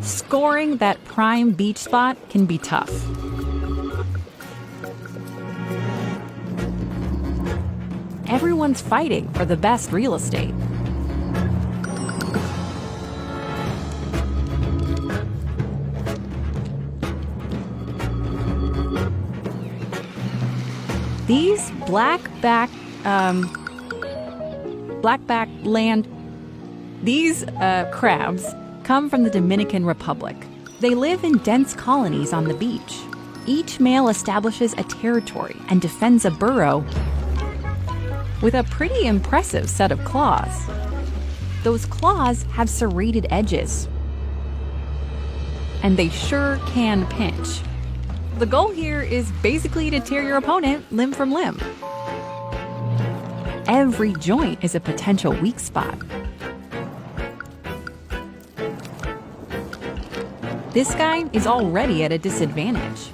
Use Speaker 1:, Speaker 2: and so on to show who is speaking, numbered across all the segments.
Speaker 1: Scoring that prime beach spot can be tough. Everyone's fighting for the best real estate. These blackback crabs come from the Dominican Republic. They live in dense colonies on the beach. Each male establishes a territory and defends a burrow with a pretty impressive set of claws. Those claws have serrated edges, and they sure can pinch. The goal here is basically to tear your opponent limb from limb. Every joint is a potential weak spot. This guy is already at a disadvantage.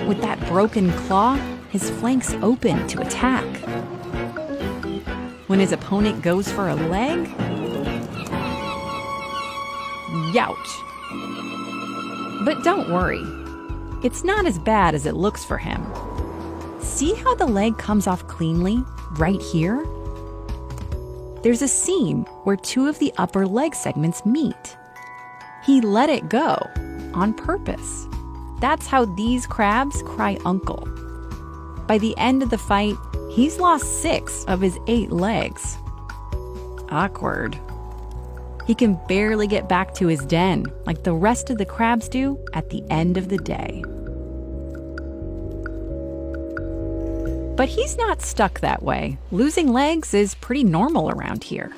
Speaker 1: With that broken claw, his flanks open to attack. When his opponent goes for a leg, youch. But don't worry, it's not as bad as it looks for him. See how the leg comes off cleanly right here? There's a seam where two of the upper leg segments meet. He let it go on purpose. That's how these crabs cry uncle. By the end of the fight, he's lost 6 of his 8 legs. Awkward. He can barely get back to his den like the rest of the crabs do at the end of the day. But he's not stuck that way. Losing legs is pretty normal around here.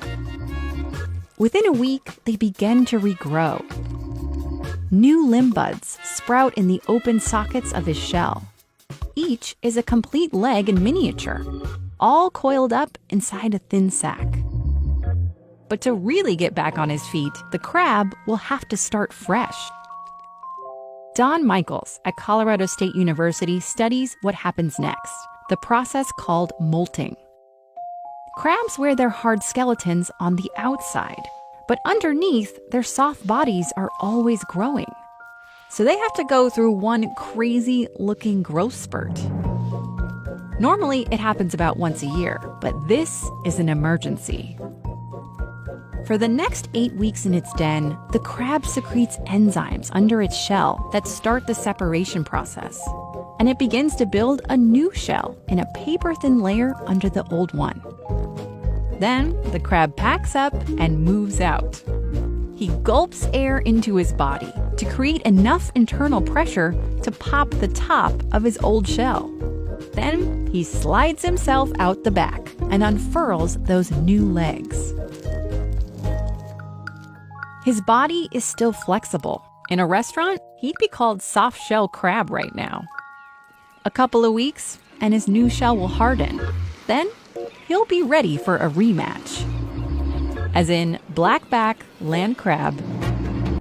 Speaker 1: Within a week, they begin to regrow. New limb buds sprout in the open sockets of his shell. Each is a complete leg in miniature, all coiled up inside a thin sac. But to really get back on his feet, the crab will have to start fresh. Don Michaels at Colorado State University studies what happens next, the process called molting. Crabs wear their hard skeletons on the outside, but underneath, their soft bodies are always growing. So they have to go through one crazy-looking growth spurt. Normally, it happens about once a year, but this is an emergency. For the next 8 weeks in its den, the crab secretes enzymes under its shell that start the separation process, and it begins to build a new shell in a paper-thin layer under the old one. Then, the crab packs up and moves out. He gulps air into his body to create enough internal pressure to pop the top of his old shell. Then, he slides himself out the back and unfurls those new legs. His body is still flexible. In a restaurant, he'd be called soft-shell crab right now. A couple of weeks, and his new shell will harden. Then, he'll be ready for a rematch. As in blackback land crab